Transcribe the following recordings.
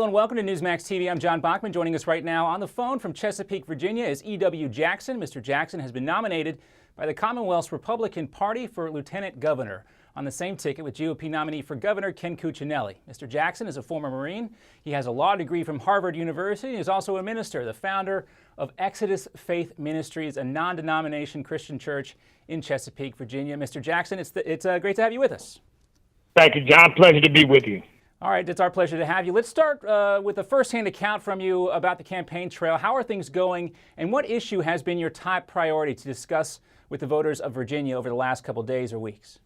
Hello and welcome to Newsmax TV. I'm John Bachman. Joining us right now on the phone from Chesapeake, Virginia is E.W. Jackson. Mr. Jackson has been nominated by the Commonwealth's Republican Party for Lieutenant Governor on the same ticket with GOP nominee for Governor Ken Cuccinelli. Mr. Jackson is a former Marine. He has a law degree from Harvard University. He is also a minister, the founder of Exodus Faith Ministries, a non-denomination Christian church in Chesapeake, Virginia. Mr. Jackson, it's great to have you with us. Thank you, John. Pleasure to be with you. All right, it's our pleasure to have you. Let's start with a first-hand account from you about the campaign trail. How are things going, and what issue has been your top priority to discuss with the voters of Virginia over the last couple days or weeks?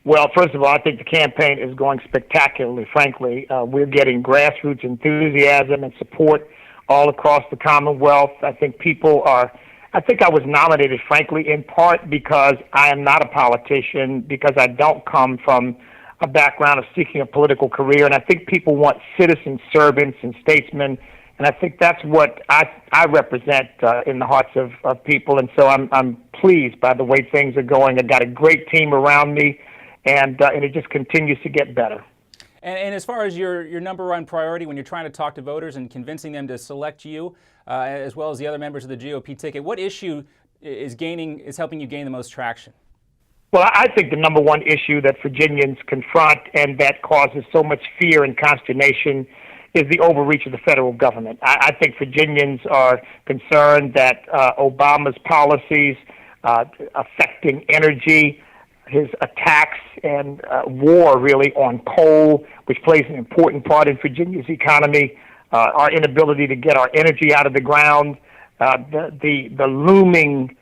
Well, first of all, I think the campaign is going spectacularly, frankly. We're getting grassroots enthusiasm and support all across the Commonwealth. I think I was nominated, frankly, in part because I am not a politician, because I don't come from a background of seeking a political career, and I think people want citizen servants and statesmen, and I think that's what I represent in the hearts of people, and so I'm pleased by the way things are going. I've got a great team around me, and it just continues to get better. And as far as your number one priority when you're trying to talk to voters and convincing them to select you, as well as the other members of the GOP ticket, what issue is helping you gain the most traction? Well, I think the number one issue that Virginians confront and that causes so much fear and consternation is the overreach of the federal government. I think Virginians are concerned that Obama's policies affecting energy, his attacks and war really on coal, which plays an important part in Virginia's economy, our inability to get our energy out of the ground, the looming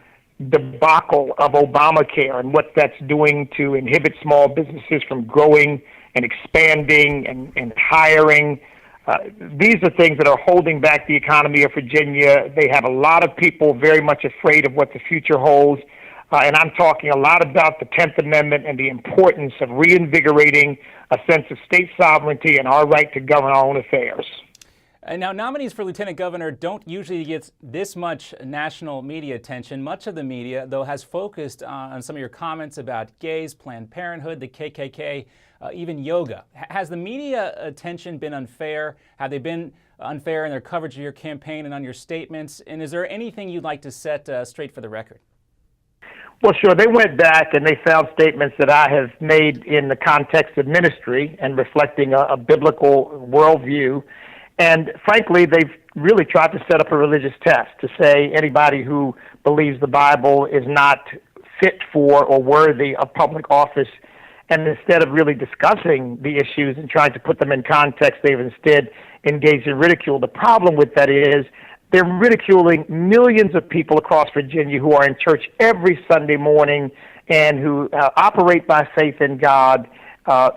debacle of Obamacare and what that's doing to inhibit small businesses from growing and expanding and hiring. These are things that are holding back the economy of Virginia. They have a lot of people very much afraid of what the future holds. And I'm talking a lot about the 10th Amendment and the importance of reinvigorating a sense of state sovereignty and our right to govern our own affairs. Now, nominees for lieutenant governor don't usually get this much national media attention. Much of the media, though, has focused on some of your comments about gays, Planned Parenthood, the KKK, even yoga. Has the media attention been unfair? Have they been unfair in their coverage of your campaign and on your statements? And is there anything you'd like to set straight for the record? Well, sure. They went back and they found statements that I have made in the context of ministry and reflecting a biblical worldview. And frankly, they've really tried to set up a religious test to say anybody who believes the Bible is not fit for or worthy of public office. And instead of really discussing the issues and trying to put them in context, they've instead engaged in ridicule. The problem with that is they're ridiculing millions of people across Virginia who are in church every Sunday morning and who operate by faith in God,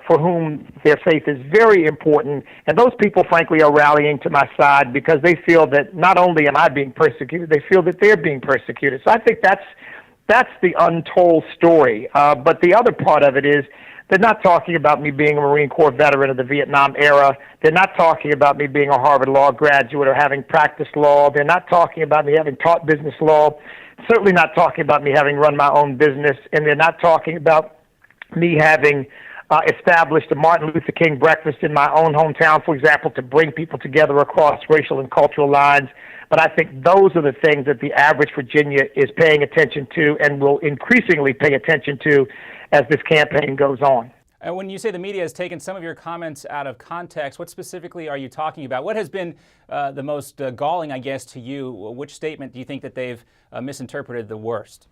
for whom their faith is very important. And those people, frankly, are rallying to my side because they feel that not only am I being persecuted, they feel that they're being persecuted. So I think that's the untold story. But the other part of it is they're not talking about me being a Marine Corps veteran of the Vietnam era. They're not talking about me being a Harvard Law graduate or having practiced law. They're not talking about me having taught business law. Certainly not talking about me having run my own business. And they're not talking about me having established a Martin Luther King breakfast in my own hometown, for example, to bring people together across racial and cultural lines. But I think those are the things that the average Virginia is paying attention to and will increasingly pay attention to as this campaign goes on. And when you say the media has taken some of your comments out of context, what specifically are you talking about? What has been the most galling, I guess, to you? Which statement do you think that they've misinterpreted the worst?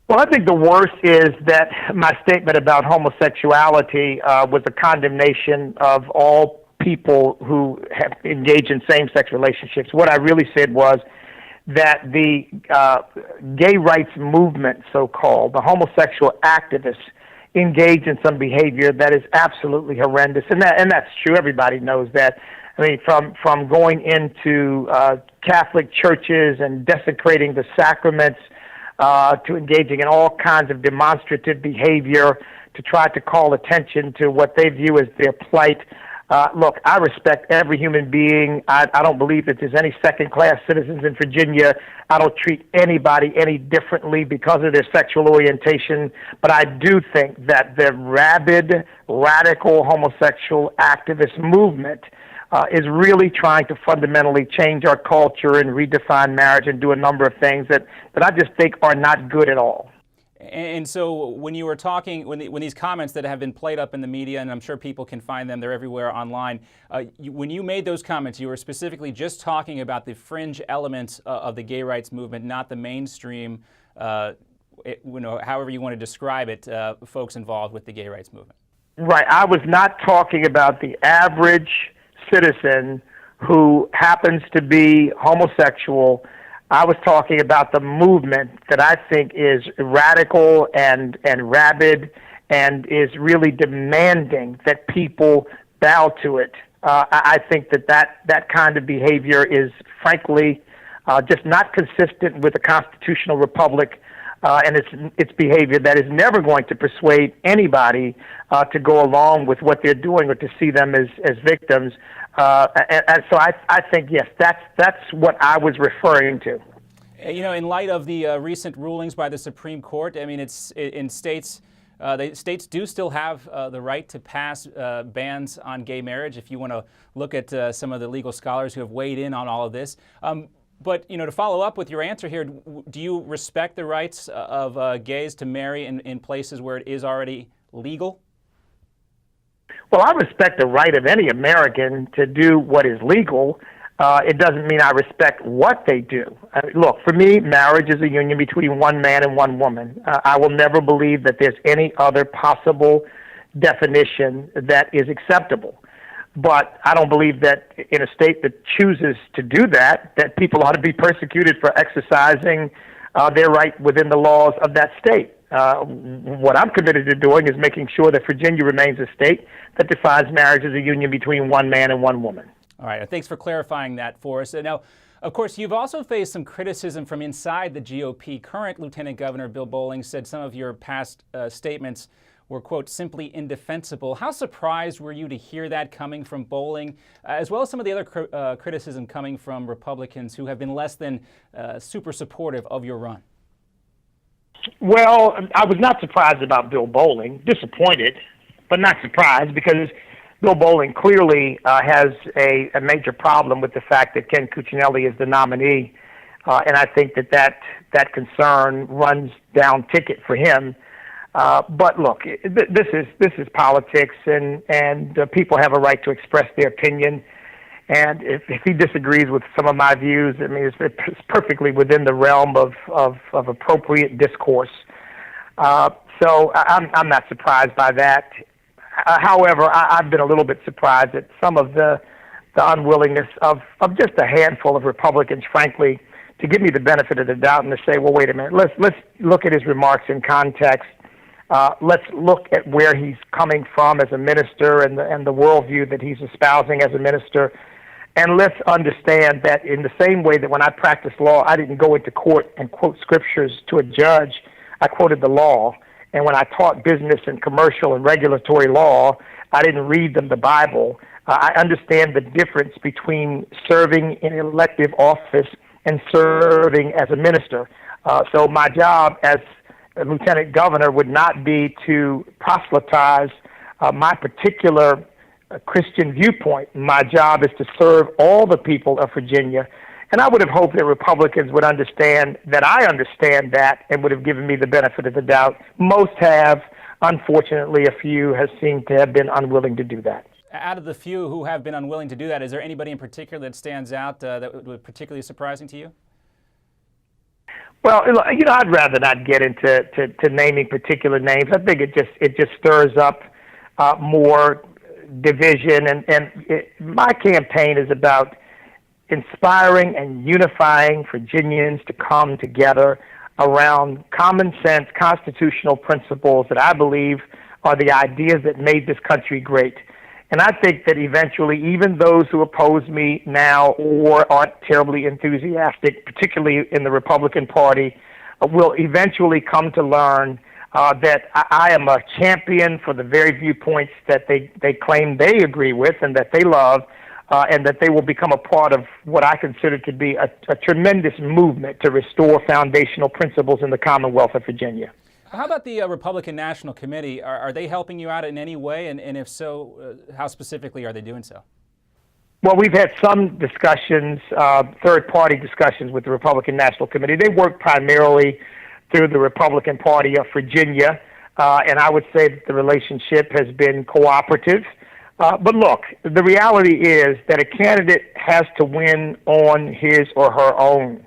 Well, I think the worst is that my statement about homosexuality was a condemnation of all people who have engaged in same-sex relationships. What I really said was that the gay rights movement, so-called, the homosexual activists, engage in some behavior that is absolutely horrendous, and that's true. Everybody knows that. I mean, from going into Catholic churches and desecrating the sacraments, to engaging in all kinds of demonstrative behavior to try to call attention to what they view as their plight. Look, I respect every human being. I don't believe that there's any second-class citizens in Virginia. I don't treat anybody any differently because of their sexual orientation. But I do think that the rabid, radical homosexual activist movement is really trying to fundamentally change our culture and redefine marriage and do a number of things that I just think are not good at all. And so when you were talking, when these comments that have been played up in the media, and I'm sure people can find them, they're everywhere online, when you made those comments, you were specifically just talking about the fringe elements of the gay rights movement, not the mainstream, however you want to describe it, folks involved with the gay rights movement. Right. I was not talking about the average citizen who happens to be homosexual. I was talking about the movement that I think is radical and rabid and is really demanding that people bow to it. I think that kind of behavior is, frankly, just not consistent with a constitutional republic, and it's behavior that is never going to persuade anybody to go along with what they're doing or to see them as victims. And so I think, yes, that's what I was referring to. You know, in light of the recent rulings by the Supreme Court, I mean, it's in states. States do still have the right to pass bans on gay marriage. If you want to look at some of the legal scholars who have weighed in on all of this. But, you know, to follow up with your answer here, do you respect the rights of gays to marry in places where it is already legal? Well, I respect the right of any American to do what is legal. It doesn't mean I respect what they do. Look, for me, marriage is a union between one man and one woman. I will never believe that there's any other possible definition that is acceptable. But I don't believe that in a state that chooses to do that people ought to be persecuted for exercising their right within the laws of that state. What I'm committed to doing is making sure that Virginia remains a state that defines marriage as a union between one man and one woman. All right. Thanks for clarifying that for us. Now, of course, you've also faced some criticism from inside the GOP. Current Lieutenant Governor Bill Bolling said some of your past statements were, quote, simply indefensible. How surprised were you to hear that coming from Bolling, as well as some of the other criticism coming from Republicans who have been less than super supportive of your run? Well, I was not surprised about Bill Bolling, disappointed, but not surprised, because Bill Bolling clearly has a major problem with the fact that Ken Cuccinelli is the nominee, and I think that concern runs down ticket for him. But look, this is politics, and people have a right to express their opinion. And if he disagrees with some of my views, I mean, it's perfectly within the realm of appropriate discourse. So I'm not surprised by that. However, I've been a little bit surprised at some of the unwillingness of just a handful of Republicans, frankly, to give me the benefit of the doubt and to say, well, wait a minute, let's look at his remarks in context. Let's look at where he's coming from as a minister and the worldview that he's espousing as a minister. And let's understand that in the same way that when I practiced law, I didn't go into court and quote scriptures to a judge. I quoted the law. And when I taught business and commercial and regulatory law, I didn't read them the Bible. I understand the difference between serving in elective office and serving as a minister. So my job as a lieutenant governor would not be to proselytize my particular Christian viewpoint. My job is to serve all the people of Virginia. And I would have hoped that Republicans would understand that I understand that and would have given me the benefit of the doubt. Most have. Unfortunately, a few have seemed to have been unwilling to do that. Out of the few who have been unwilling to do that, is there anybody in particular that stands out that was particularly surprising to you? Well, you know, I'd rather not get into naming particular names. I think it just stirs up more division. My campaign is about inspiring and unifying Virginians to come together around common sense constitutional principles that I believe are the ideas that made this country great. And I think that eventually even those who oppose me now or aren't terribly enthusiastic, particularly in the Republican Party, will eventually come to learn that I am a champion for the very viewpoints that they claim they agree with and that they love, and that they will become a part of what I consider to be a tremendous movement to restore foundational principles in the Commonwealth of Virginia. How about the Republican National Committee? Are they helping you out in any way? And if so, how specifically are they doing so? Well, we've had some discussions, third-party discussions with the Republican National Committee. They work primarily through the Republican Party of Virginia, and I would say that the relationship has been cooperative. But look, the reality is that a candidate has to win on his or her own.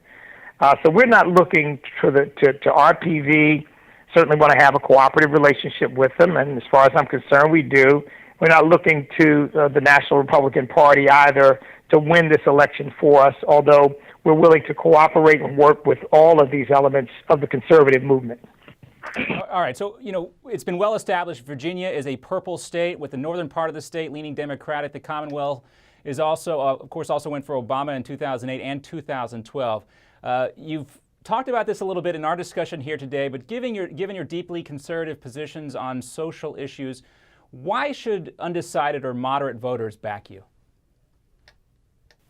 So we're not looking to RPV. Certainly want to have a cooperative relationship with them, and as far as I'm concerned, we do. We're not looking to the National Republican Party either to win this election for us, although we're willing to cooperate and work with all of these elements of the conservative movement. All right, so, it's been well established Virginia is a purple state, with the northern part of the state leaning Democratic. The Commonwealth is also, of course, also went for Obama in 2008 and 2012. You've talked about this a little bit in our discussion here today, but given your deeply conservative positions on social issues, why should undecided or moderate voters back you?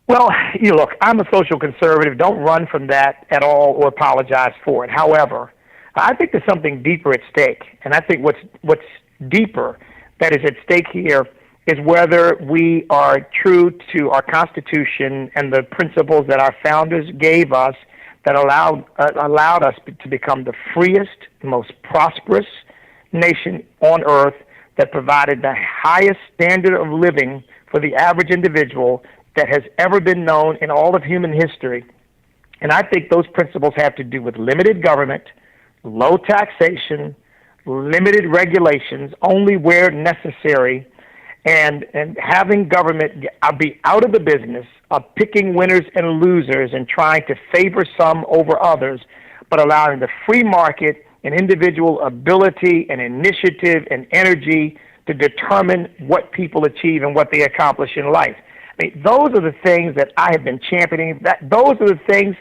Well, look, I'm a social conservative. Don't run from that at all or apologize for it. However, I think there's something deeper at stake, and I think what's deeper that is at stake here is whether we are true to our Constitution and the principles that our founders gave us that allowed us to become the freest, most prosperous nation on earth, that provided the highest standard of living for the average individual that has ever been known in all of human history. And I think those principles have to do with limited government, low taxation, limited regulations, only where necessary, and having government be out of the business of picking winners and losers and trying to favor some over others, but allowing the free market and individual ability and initiative and energy to determine what people achieve and what they accomplish in life. I mean, those are the things that I have been championing. Those are the things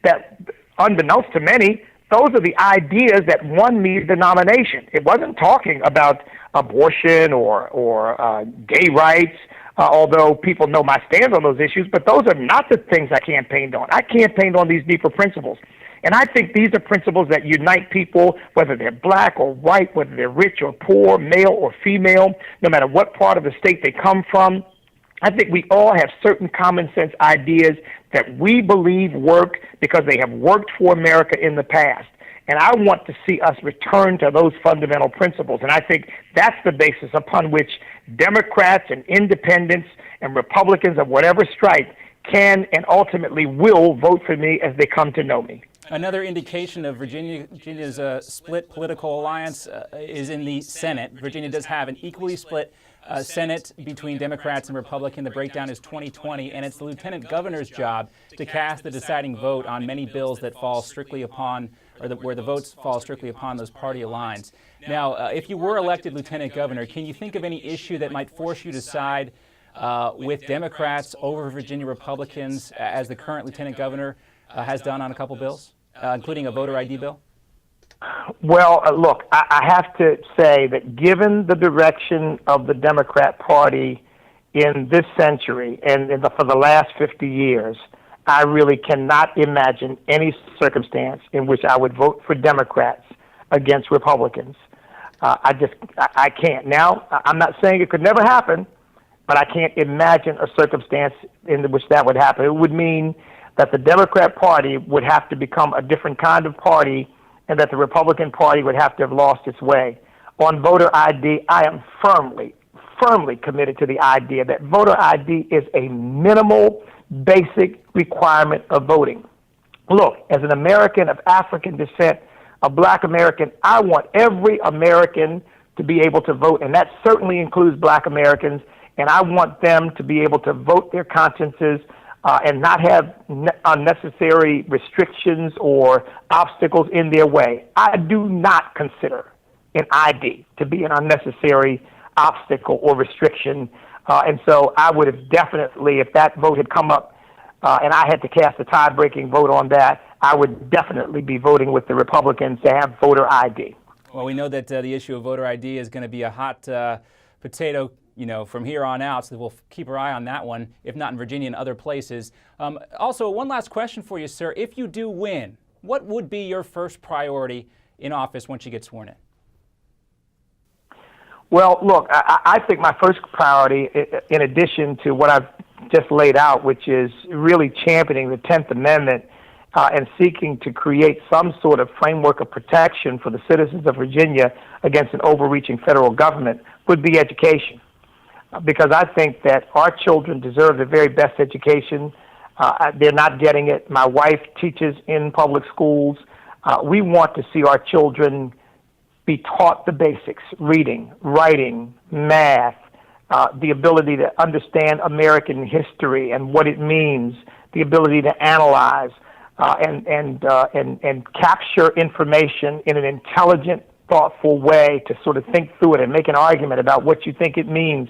that, unbeknownst to many, those are the ideas that won me the nomination. It wasn't talking about abortion or gay rights, although people know my stance on those issues, but those are not the things I campaigned on. I campaigned on these deeper principles. And I think these are principles that unite people, whether they're black or white, whether they're rich or poor, male or female, no matter what part of the state they come from. I think we all have certain common sense ideas that we believe work because they have worked for America in the past. And I want to see us return to those fundamental principles. And I think that's the basis upon which Democrats and independents and Republicans of whatever stripe can and ultimately will vote for me as they come to know me. Another indication of Virginia's split political alliance is in the Senate. Virginia does have an equally split Senate between Democrats and Republicans. The breakdown is 20-20, and it's the lieutenant governor's job to cast the deciding vote on many bills that fall strictly upon, where the votes fall strictly upon those party lines. Now, if you were elected lieutenant governor, can you think of any issue that might force you to side with Democrats over Virginia Republicans, as the current lieutenant governor has done on a couple bills, including a voter ID bill? Well, look, I have to say that given the direction of the Democrat Party in this century and for the last 50 years, I really cannot imagine any circumstance in which I would vote for Democrats against Republicans. I can't. Now, I'm not saying it could never happen, but I can't imagine a circumstance in which that would happen. It would mean that the Democrat Party would have to become a different kind of party, and that the Republican Party would have to have lost its way. On voter ID, I am firmly committed to the idea that voter ID is a minimal, basic requirement of voting. Look, as an American of African descent, a black American, I want every American to be able to vote, and that certainly includes black Americans, and I want them to be able to vote their consciences and not have unnecessary restrictions or obstacles in their way. I do not consider an ID to be an unnecessary obstacle or restriction. And so I would have definitely, if that vote had come up and I had to cast a tie-breaking vote on that, I would definitely be voting with the Republicans to have voter ID. Well, we know that the issue of voter ID is going to be a hot potato, from here on out, so we'll keep our eye on that one, if not in Virginia and other places. Also, one last question for you, sir. If you do win, what would be your first priority in office once you get sworn in? Well, look, I think my first priority, in addition to what I've just laid out, which is really championing the 10th Amendment and seeking to create some sort of framework of protection for the citizens of Virginia against an overreaching federal government, would be education. Because I think that our children deserve the very best education. They're not getting it. My wife teaches in public schools. We want to see our children be taught the basics: reading, writing, math, the ability to understand American history and what it means, the ability to analyze and capture information in an intelligent, thoughtful way, to sort of think through it and make an argument about what you think it means.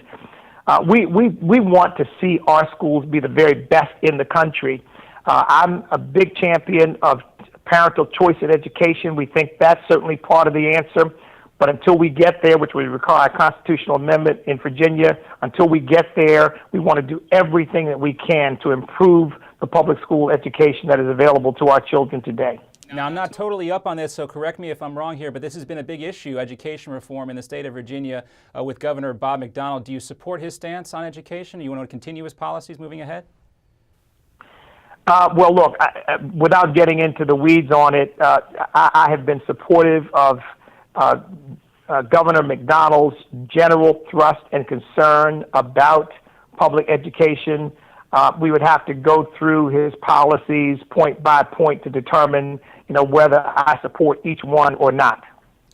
We want to see our schools be the very best in the country. I'm a big champion of parental choice in education. We think that's certainly part of the answer. But until we get there, which would require a constitutional amendment in Virginia, until we get there, we want to do everything that we can to improve the public school education that is available to our children today. Now, I'm not totally up on this, so correct me if I'm wrong here, but this has been a big issue, education reform in the state of Virginia with Governor Bob McDonnell. Do you support his stance on education? Do you want to continue his policies moving ahead? Well, look, without getting into the weeds on it, I have been supportive of Governor McDonnell's general thrust and concern about public education. We would have to go through his policies point by point to determine, whether I support each one or not.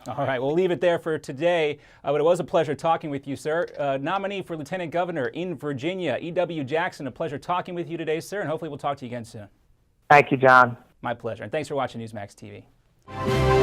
All right, we'll leave it there for today, but it was a pleasure talking with you, sir. Nominee for Lieutenant Governor in Virginia, E.W. Jackson, a pleasure talking with you today, sir, and hopefully we'll talk to you again soon. Thank you, John. My pleasure, and thanks for watching Newsmax TV.